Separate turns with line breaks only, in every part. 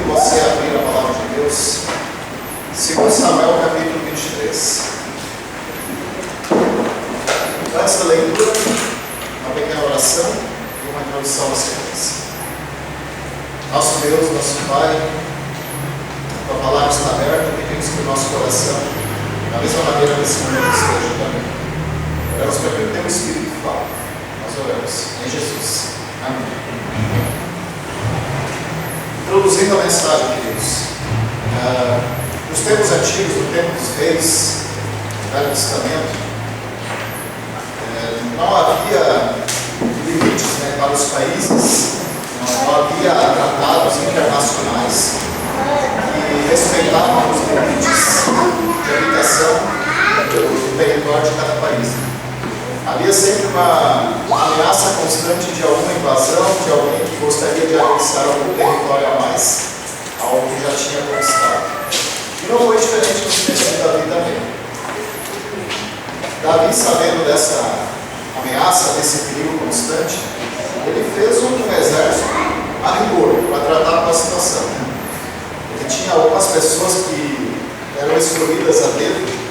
você abrir a palavra de Deus, 2 Samuel capítulo 23. Antes da leitura, uma pequena oração e uma introdução à sequência. Nosso Deus, nosso Pai, a tua palavra está aberta, pedimos que o nosso coração, da mesma maneira nesse momento, esteja também. Oramos para que o teu Espírito fale. Nós oramos em Jesus. Amém. Introduzindo a mensagem, queridos. Nos tempos antigos, no tempo dos reis, no Velho Testamento, não havia limites para os países, não havia tratados internacionais que respeitavam os limites de habitação do território de cada país. Havia sempre uma ameaça constante de alguma invasão, de alguém que gostaria de anexar algum território a mais ao que já tinha conquistado. E não foi diferente no tempo de Davi também. Davi, sabendo dessa ameaça, desse perigo constante, ele fez um exército a rigor para tratar com a situação. Ele tinha algumas pessoas que eram escolhidas a dedo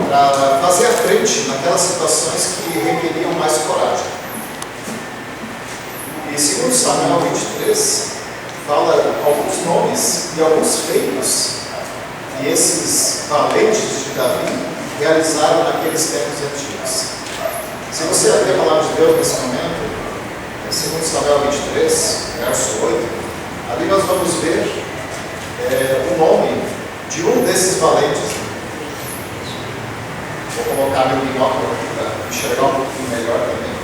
para fazer a frente naquelas situações que requeriam mais coragem. E 2 Samuel 23 fala alguns nomes e alguns feitos que esses valentes de Davi realizaram naqueles tempos antigos. Se você abrir a palavra de Deus nesse momento, em 2 Samuel 23, verso 8, ali nós vamos ver o nome de um desses valentes. Vou colocar meu binóculo aqui para enxergar um pouquinho melhor também.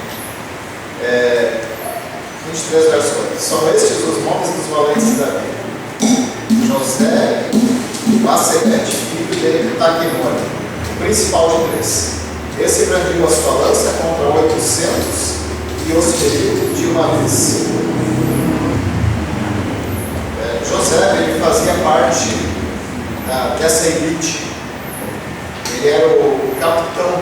23, verso 8. São estes os nomes dos valentes de Davi: José, Basebete, filho dele de Taquemor, o principal de 3. Esse brandiu a sua lança contra 800 e os feriu de uma vez. José, ele fazia parte dessa elite. Ele era o capitão,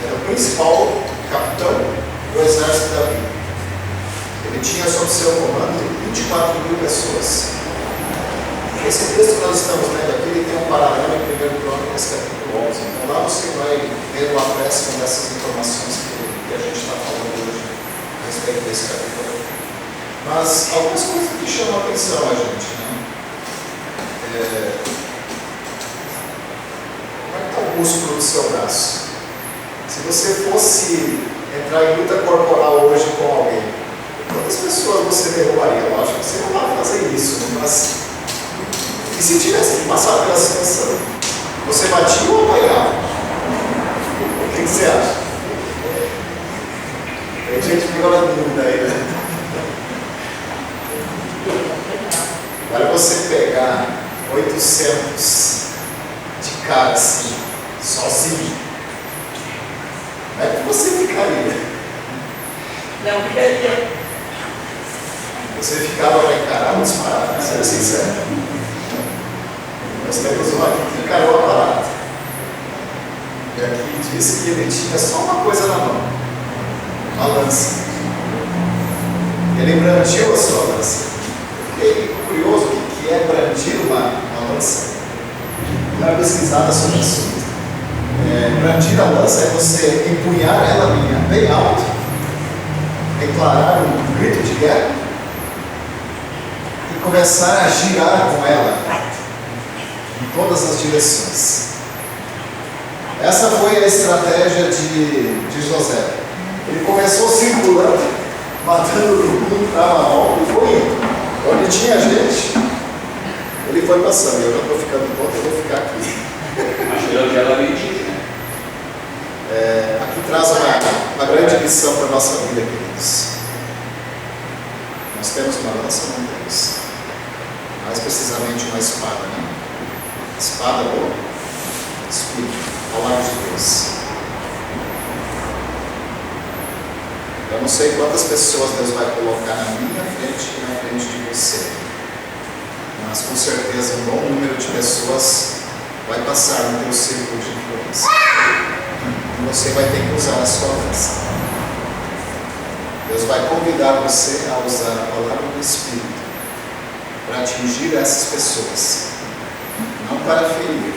era o principal capitão do exército de Davi. Ele tinha sob seu comando 24.000 pessoas. Esse texto que nós estamos lendo aqui, ele tem um paralelo em 1 Crônicas capítulo 11. Então lá você vai ver o acréscimo dessas informações que a gente está falando hoje a respeito desse capítulo. Mas algumas coisas que chamam a atenção a gente, né? Como é que está o músculo do seu braço? Se você fosse entrar em luta corporal hoje com alguém, quantas pessoas você derrubaria? Lógico que você não vai fazer isso, mas e se tivesse que passar pela situação? Você batia ou apanhava? O que você acha? Tem gente que fica na dúvida aí, né? Agora você pegar 800 de cara assim, sozinho, como é que você ficaria?
Não ficaria.
Você ficava para encarar ou disparar, para ser sincero. Nós temos um aqui que encarou a parada. E aqui disse que ele tinha só uma coisa na mão: uma lança. Ele brandiu a sua lança. Eu fiquei curioso o que é brandir uma lança. Dá uma pesquisada sobre isso. Brandir a lança é você empunhar ela bem alto, declarar um grito de guerra e começar a girar com ela em todas as direções. Essa foi a estratégia de José. Ele começou circulando, matando todo mundo que estava mal e foi indo. Onde tinha gente, ele foi passando. Eu não estou ficando pronto, eu vou ficar aqui.
Achando que ela mentiu, né?
Aqui traz uma grande lição para a nossa vida, queridos. Nós temos uma lança, não temos. Mais precisamente uma espada, né? Espada do Espírito, a palavra de Deus. Eu não sei quantas pessoas Deus vai colocar na minha frente e na frente de você, mas com certeza um bom número de pessoas vai passar no teu círculo de influência e você vai ter que usar a sua lança. Deus vai convidar você a usar a palavra do Espírito para atingir essas pessoas, não para ferir,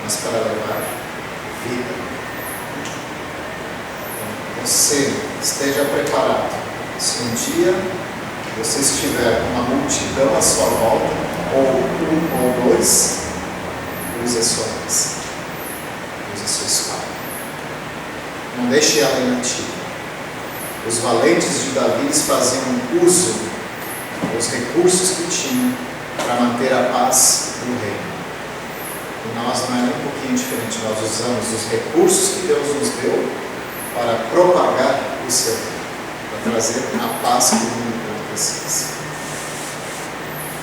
mas para levar vida. Então, você esteja preparado. Se um dia você estiver com uma multidão à sua volta, ou um ou dois, use a sua lança, use a sua espada. Não deixe ela inativa. Os valentes de Davi faziam uso dos recursos que tinham para manter a paz do reino. E nós não é nem um pouquinho diferente. Nós usamos os recursos que Deus nos deu para propagar o seu reino, para trazer a paz que o mundo precisa.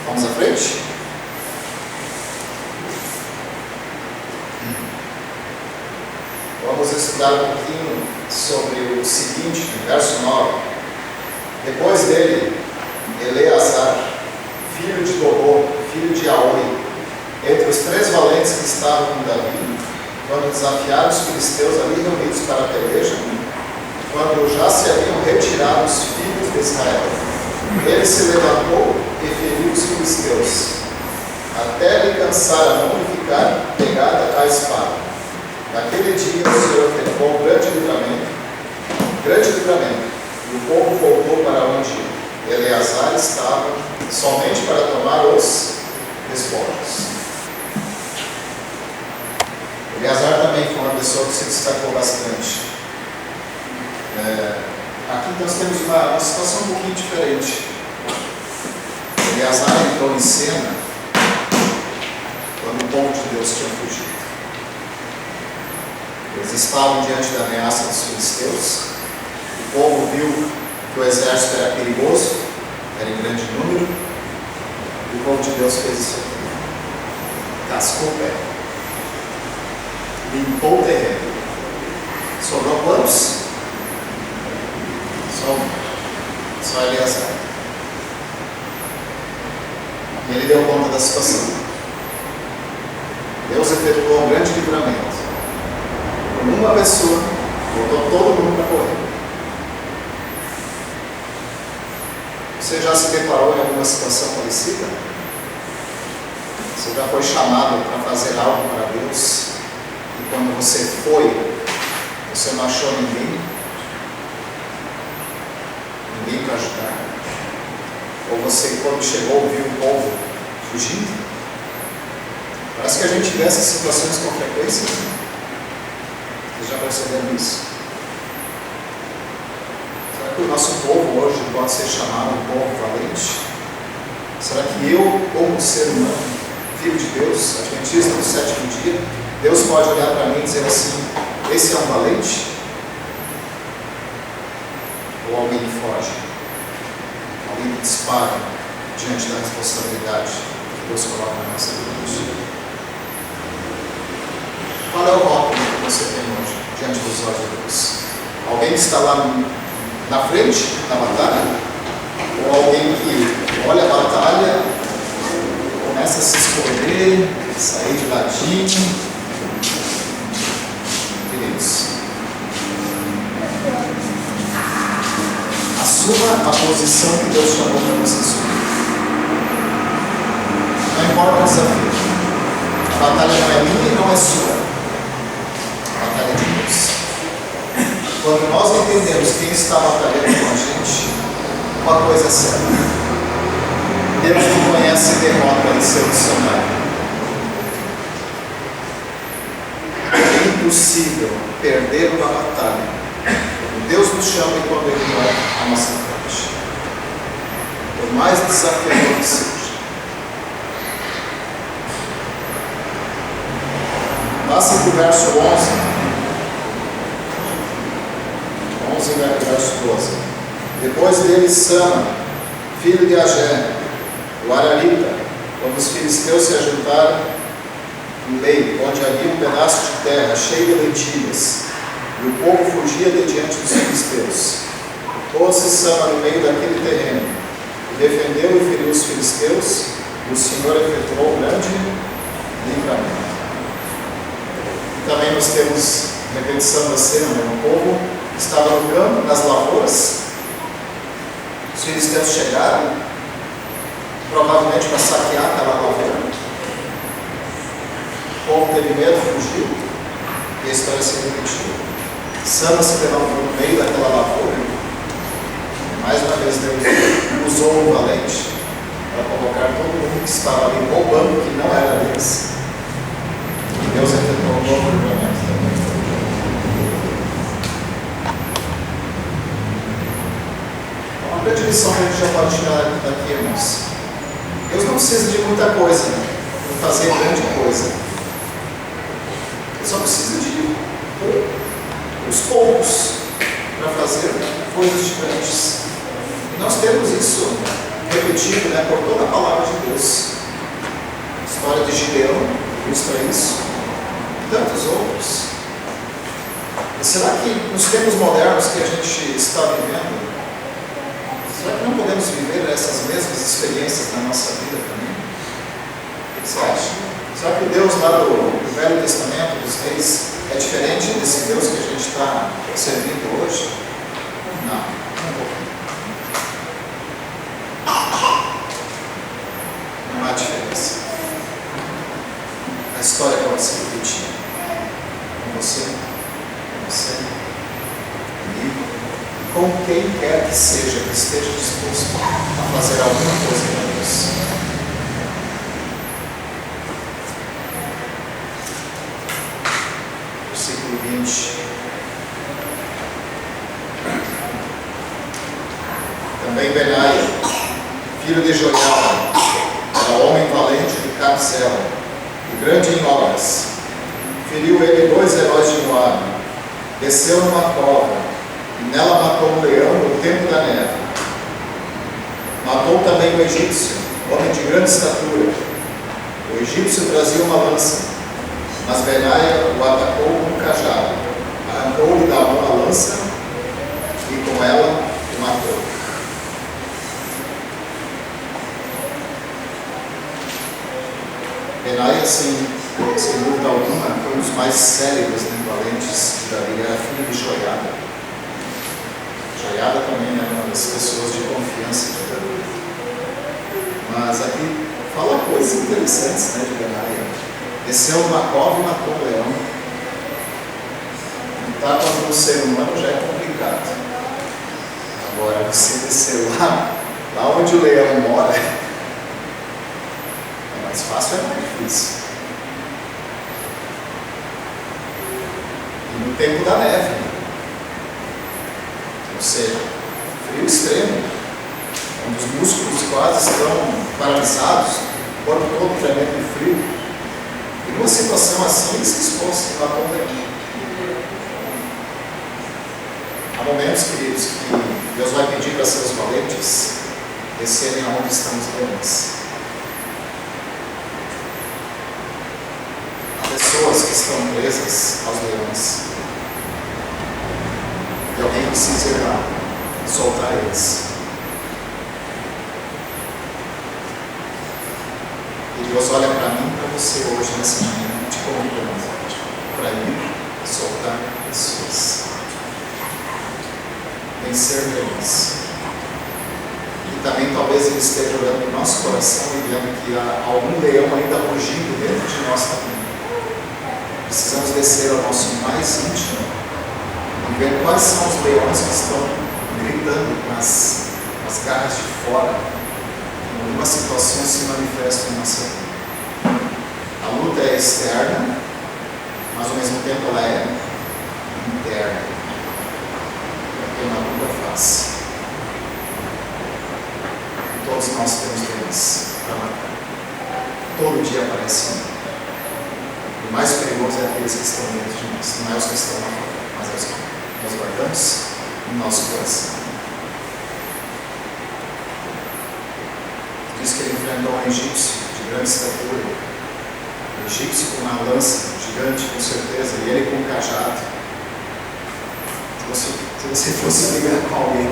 Vamos à frente? Vamos estudar um pouquinho sobre o seguinte, no verso 9. Depois dele, Eleazar, filho de Dodô, filho de Aoi, entre os 3 valentes que estavam com Davi, quando desafiaram os filisteus ali reunidos para a peleja, quando já se haviam retirado os filhos de Israel, ele se levantou e feriu os filisteus, até lhe cansar a mão e ficar pegada à espada. Naquele dia o Senhor efetuou um grande livramento, e o povo voltou para onde Eleazar estava, somente para tomar os despojos. Eleazar também foi uma pessoa que se destacou bastante. Aqui nós temos uma situação um pouquinho diferente. Eleazar entrou em cena quando o povo de Deus tinha fugido. Eles estavam diante da ameaça dos filisteus. O povo viu que o exército era perigoso, era em grande número, e o povo de Deus fez isso aqui. Cascou o pé, limpou o terreno. Sobrou quantos? Só Eleazar. E ele deu conta da situação. Deus efetuou um grande livramento. Uma pessoa botou todo mundo para correr. Você já se deparou em alguma situação parecida? Você já foi chamado para fazer algo para Deus e quando você foi, você não achou ninguém para ajudar? Ou você, quando chegou, viu o povo fugindo? Parece que a gente vê essas situações com frequência. Vocês já perceberam isso? Será que o nosso povo hoje pode ser chamado um povo valente? Será que eu, como ser humano, filho de Deus, adventista do 7º dia, Deus pode olhar para mim e dizer assim: esse é um valente? Ou alguém que foge? Alguém que dispara diante da responsabilidade que Deus coloca na nossa vida? Qual é o rótulo que você tem hoje diante dos olhos de Deus? Alguém que está lá na frente da batalha? Ou alguém que olha a batalha, começa a se esconder, sair de ladinho? Queridos, assuma a posição que Deus chamou para você assumir. Não importa o desafio. A batalha não é minha e não é sua. Batalha de Deus. Quando nós entendemos quem está batalhando com a gente, uma coisa é certa: Deus não conhece derrota em seu dicionário. É impossível perder uma batalha. Deus nos chama e quando Ele vai à nossa frente, por mais desafiador que seja. Passe para o verso 11, verso 12. Depois dele, Sama, filho de Agé, o Ararita, quando os filisteus se ajuntaram no meio, onde havia um pedaço de terra cheio de lentilhas, e o povo fugia de diante dos filisteus. Pôs-se Sama no meio daquele terreno, e defendeu e feriu os filisteus, e o Senhor efetuou um grande livramento. Também nós temos repetição da cena, o povo estava no campo, nas lavouras, os filisteus chegaram, o provavelmente para saquear aquela lavoura. O povo teve medo, fugiu, e a história se repetiu. Sama se levantou no meio daquela lavoura. Mais uma vez Deus usou um valente para colocar todo mundo que estava ali roubando, que não era deles. E Deus efetuou um novo livramento também. Uma grande lição que a gente já pode tirar daqui, irmãos. Deus não precisa de muita coisa, né, para fazer grande coisa. Ele só precisa de uns poucos para fazer coisas diferentes. E nós temos isso repetido, né, por toda a palavra de Deus. A história de Gideão ilustra isso. E tantos outros. E será que nos tempos modernos que a gente está vivendo, será que não podemos viver essas mesmas experiências na nossa vida também? O que você acha? Será que o Deus lá do Velho Testamento, dos reis, é diferente desse Deus que a gente está servindo hoje? Não, um pouquinho. Não há diferença. A história pode se repetir. Com você, comigo, com quem quer que seja que esteja disposto a fazer alguma coisa para Deus. Versículo 20. Também Benaia, filho de Joiada, era homem valente de Cabzela e grande em obras. Feriu ele 2 heróis de Moabe, desceu numa cova e nela matou um leão no tempo da neve. Matou também o egípcio, homem de grande estatura. O egípcio trazia uma lança, mas Benaia o atacou com um cajado, arrancou-lhe da mão a lança e com ela o matou. Benaia, sem dúvida alguma, foi um dos mais célebres e valentes de Davi, era filho de Joiada. Joiada também era uma das pessoas de confiança de Davi. Mas aqui fala coisas interessantes, né, de Benaia. Desceu numa cova e matou um leão. Lutar contra um ser humano já é complicado. Agora, você descer lá onde o leão mora, é mais fácil, é mais difícil. E no tempo da neve, ou seja, frio extremo, onde os músculos quase estão paralisados, o corpo todo tremendo de frio. E numa situação assim, ele se expôs, se matou um leão. Há momentos, queridos, que Deus vai pedir para seus valentes descerem aonde estão os leões. Há pessoas que estão presas aos leões. E alguém precisa ir lá e soltar eles. E Deus olha para mim e para você hoje, nessa manhã, te convidando para ir soltar pessoas. Vencer leões. E também talvez Ele esteja olhando no nosso coração e vendo que há algum leão ainda rugindo dentro de nós também. Precisamos descer ao nosso mais íntimo e ver quais são os leões que estão gritando nas garras de fora. Algumas situações se manifestam em nossa vida. A luta é externa, mas ao mesmo tempo ela é interna. Porque uma luta face. Todos nós temos leões para matar. Todo dia aparece um. O mais perigoso é aqueles que estão dentro de nós, não é os que estão lá fora, mas é os que nós guardamos no nosso coração. Diz que ele enfrentou um egípcio de grande estatura, um egípcio com uma lança gigante, com certeza, e ele com um cajado. Se você fosse brigar com alguém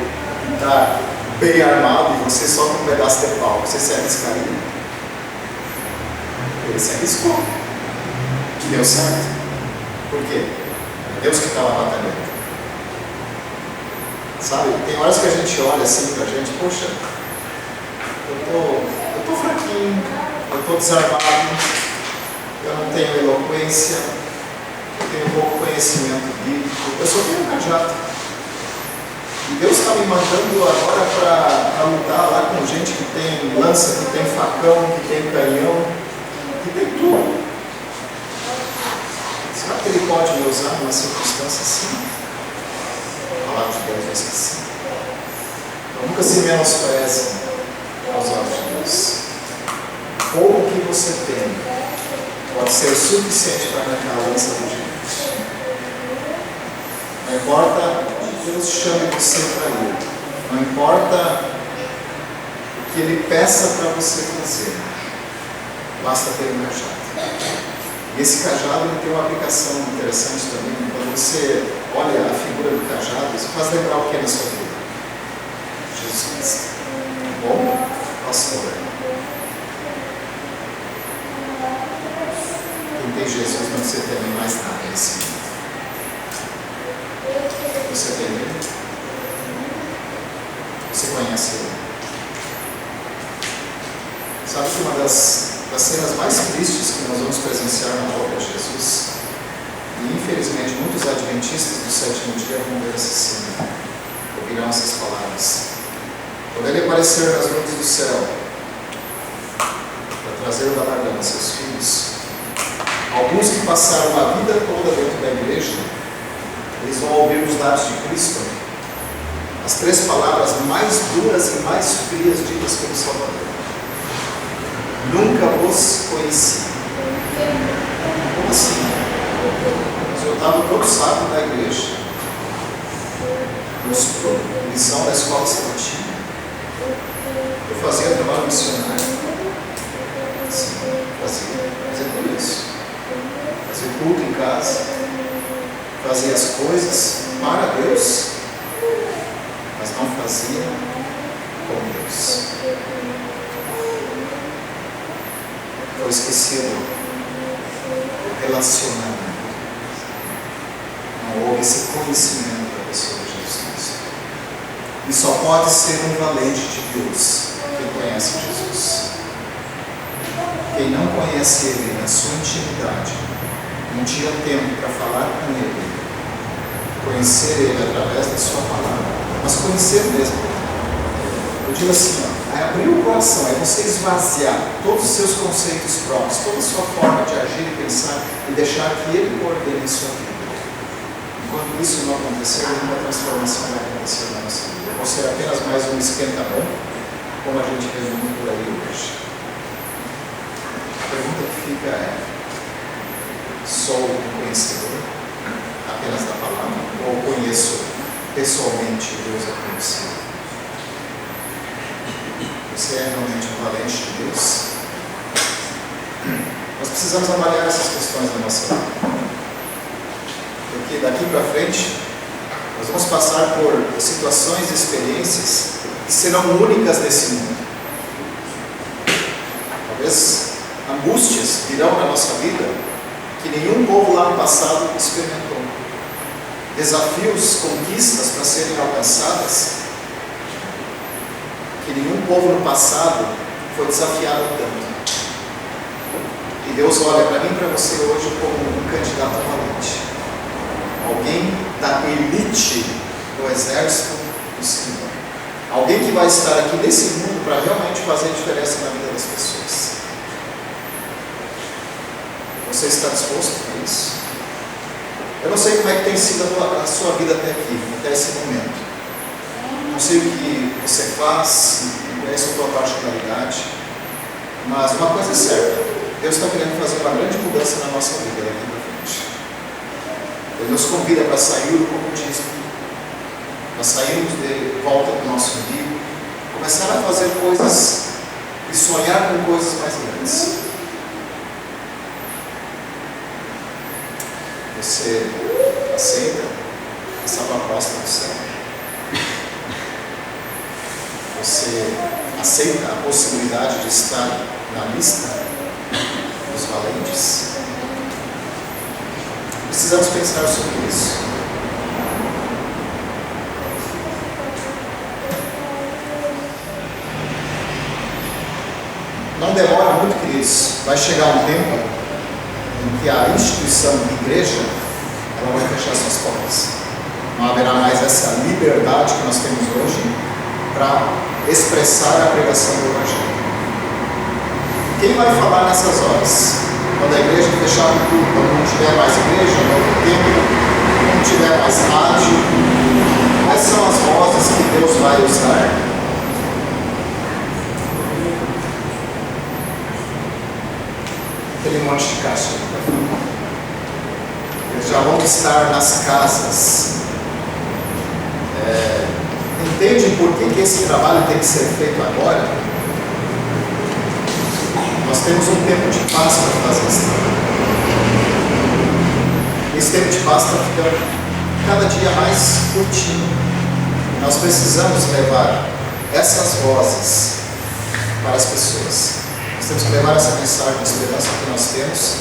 que está bem armado e você só com um pedaço de pau, você se arriscaria? Ele se arriscou. E deu certo. Por quê? É Deus que estava batalhando. Sabe, tem horas que a gente olha assim pra gente, poxa, eu tô fraquinho mim, eu estou desarmado, eu não tenho eloquência, eu tenho pouco conhecimento bíblico, eu só tenho um cajado. E Deus está me mandando agora para lutar lá com gente que tem lança, que tem facão, que tem canhão, que tem tudo. Será que Ele pode me usar numa circunstância assim? A palavra de Deus diz que sim. Então nunca se menospreze aos olhos de Deus. Pouco que você tem pode ser suficiente para arrancar a lança do gigante. Não importa o que Deus chame você para ir, não importa o que Ele peça para você fazer, basta ter um cajado. E esse cajado ele tem uma aplicação interessante também. Quando você olha a figura do cajado, isso faz lembrar o que é na sua vida? Jesus Cristo. Bom pastor. Quem tem Jesus não precisa ter mais nada nesse mundo. Você tem Ele? Você conhece Ele? Sabe que uma das cenas mais tristes que nós vamos presenciar na obra de Jesus, e infelizmente muitos adventistas do sétimo dia vão ver essa cena, ouvirão essas palavras. Quando Ele aparecer nas nuvens do céu, para trazer o galardão a seus filhos, alguns que passaram a vida toda dentro da igreja, eles vão ouvir os lábios de Cristo as 3 palavras mais duras e mais frias ditas pelo Salvador: nunca vos conheci. Como assim? Eu estava todo sábado na igreja, lição da escola sabatina, eu fazia trabalho missionário. Sim, fazia tudo isso. Fazia culto em casa, fazia as coisas para Deus, mas não fazia com Deus. Foi esquecido o relacionamento. Não houve esse conhecimento da pessoa de Jesus Cristo. E só pode ser um valente de Deus quem conhece Jesus. Quem não conhece Ele na sua intimidade, não tira tempo para falar com Ele, conhecer Ele através da sua palavra, mas conhecer mesmo. Eu digo assim, é abrir o coração, é você esvaziar todos os seus conceitos próprios, toda a sua forma de agir e pensar, e deixar que Ele coordene a sua vida. Enquanto isso não acontecer, nenhuma transformação vai acontecer na nossa vida. Vai ser apenas mais um esquenta-bom, como a gente vê muito por aí hoje. A pergunta que fica é: sou um conhecedor apenas da palavra, ou conheço pessoalmente Deus a conhecer? Você é realmente um valente de Deus? Nós precisamos avaliar essas questões da nossa vida, porque daqui para frente nós vamos passar por situações e experiências que serão únicas nesse mundo. Talvez angústias virão na nossa vida que nenhum povo lá no passado experimentou. Desafios, conquistas para serem alcançadas que nenhum povo no passado foi desafiado tanto. E Deus olha para mim e para você hoje como um candidato valente, alguém da elite do exército do Senhor, alguém que vai estar aqui nesse mundo para realmente fazer diferença na vida das pessoas. Você está disposto para isso? Eu não sei como é que tem sido a sua vida até aqui, até esse momento. Não sei o que você faz, não conheço a tua particularidade, mas uma coisa é certa: Deus está querendo fazer uma grande mudança na nossa vida daqui para frente. Ele nos convida para sair do comodismo, para sairmos de volta do nosso umbigo, começar a fazer coisas e sonhar com coisas mais grandes. Você aceita essa proposta do céu? Você aceita a possibilidade de estar na lista dos valentes? Precisamos pensar sobre isso. Não demora muito, queridos, vai chegar um tempo em que a instituição de igreja ela vai fechar suas portas. Não haverá mais essa liberdade que nós temos hoje para expressar a pregação do Evangelho. Quem vai falar nessas horas? Quando a igreja fechar tudo, quando não tiver mais igreja, novo templo, não tiver mais rádio, quais são as vozes que Deus vai usar? Aquele monte de caixa. Eles já vão estar nas casas. Entende por que esse trabalho tem que ser feito agora? Nós temos um tempo de paz para fazer esse trabalho. Esse tempo de paz está ficando cada dia mais curtinho. Nós precisamos levar essas vozes para as pessoas. Nós temos que levar essa mensagem de esperança que nós temos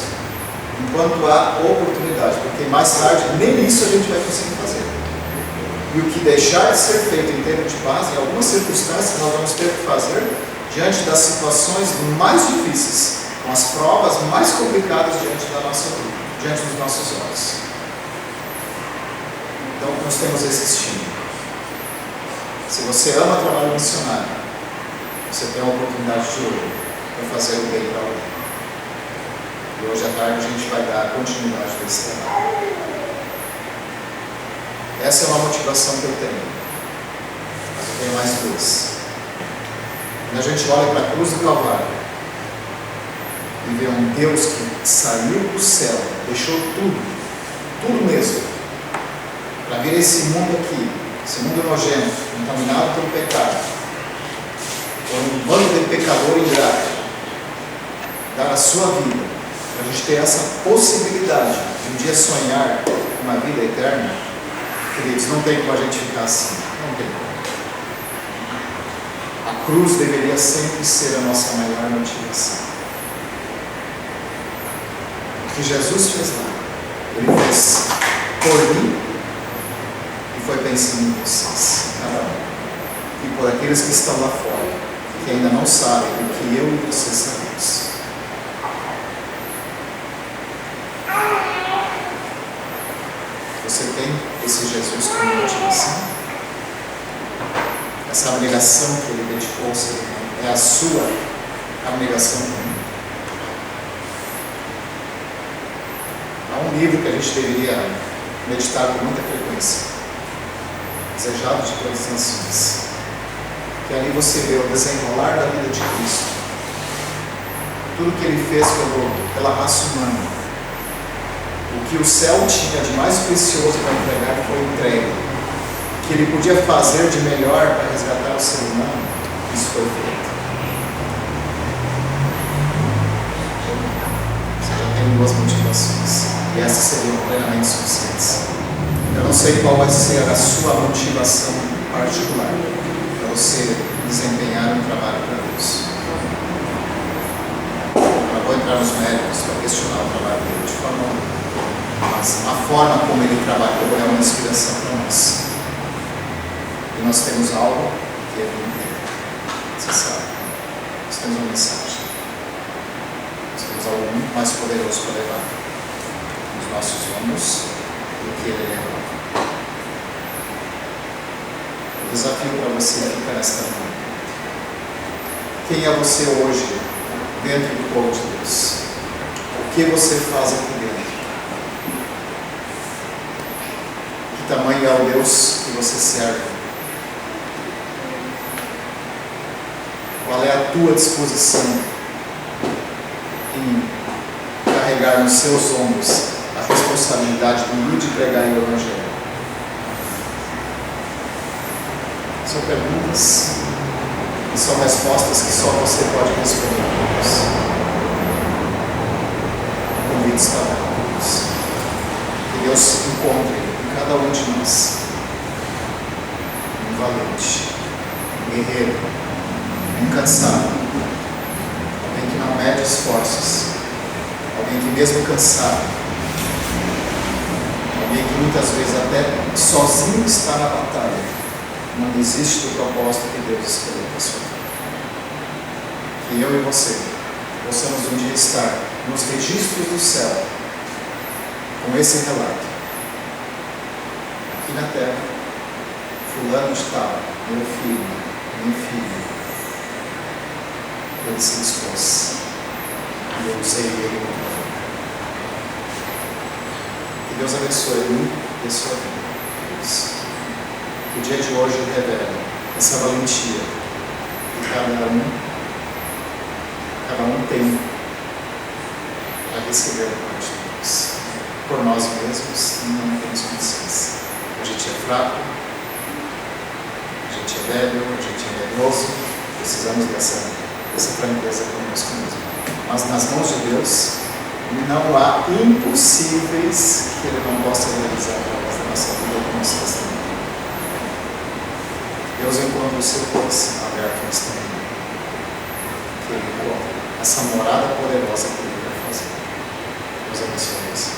enquanto há oportunidade, porque mais tarde nem isso a gente vai conseguir fazer. E o que deixar de ser feito em tempo de paz, em algumas circunstâncias nós vamos ter que fazer diante das situações mais difíceis, com as provas mais complicadas diante da nossa vida, diante dos nossos olhos. Então nós temos esse estímulo. Se você ama o trabalho missionário, você tem a oportunidade de hoje para fazer o bem para alguém. E hoje à tarde a gente vai dar continuidade desse trabalho. Essa é uma motivação que eu tenho. Mas eu tenho mais duas. Quando a gente olha para a cruz do Calvário e vê um Deus que saiu do céu, deixou tudo mesmo, para vir esse mundo aqui, esse mundo nojento, contaminado pelo pecado, por um bando de pecador ingrato, dar a sua vida, para a gente ter essa possibilidade de um dia sonhar uma vida eterna. Queridos, não tem como a gente ficar assim, não tem como. A cruz deveria sempre ser a nossa maior motivação. O que Jesus fez lá, Ele fez por mim e foi pensando em vocês, cada um. E por aqueles que estão lá fora, que ainda não sabem o que eu e você sabemos. Você tem esse Jesus como motivação? Essa abnegação que Ele dedicou ao ser humano é a sua abnegação também. Há um livro que a gente deveria meditar com muita frequência, Desejado de Todas as Nações, que ali você vê o desenrolar da vida de Cristo, tudo que Ele fez pela raça humana. O que o céu tinha de mais precioso para entregar foi entregue. O que Ele podia fazer de melhor para resgatar o ser humano, isso foi feito. Você já tem duas motivações, e essas seriam plenamente suficientes. Eu não sei qual vai ser a sua motivação particular para você desempenhar um trabalho para Deus. Eu não vou entrar nos méritos para questionar o trabalho dele de forma alguma. Mas a forma como ele trabalhou é uma inspiração para nós. E nós temos algo que ele não tem. Você sabe. Nós temos uma mensagem. Nós temos algo muito mais poderoso para levar nos nossos ombros do que ele levou. O desafio para você fica nesta manhã. Quem é você hoje dentro do povo de Deus? O que você faz aqui dentro? Que tamanho é o Deus que você serve? Qual é a tua disposição em carregar nos seus ombros a responsabilidade do ir de pregar o Evangelho? São perguntas e são respostas que só você pode responder a Deus. O convite está lá, Deus. Que Deus encontre em cada um de nós um valente, um guerreiro, incansável, alguém que não mede esforços, alguém que mesmo cansado, alguém que muitas vezes até sozinho está na batalha, não desiste do propósito que Deus escolheu para a sua vida. Que eu e você possamos um dia estar nos registros do céu com esse relato. Aqui na terra, fulano de tal, meu filho, minha filha, ele se dispôs e eu usei ele como profeta. Que Deus abençoe muito e a sua vida. Que o dia de hoje revele essa valentia que cada um tem a receber a parte de Deus. Por nós mesmos não temos condições. A gente é fraco, a gente é velho, a gente é medroso, precisamos dessa franqueza conosco mesmo. Mas nas mãos de Deus não há impossíveis que Ele não possa realizar através da nossa vida como nós fazemos. Deus encontra o seu coração aberto nesse momento, que Ele encontra essa morada poderosa que Ele vai fazer. Deus abençoe você.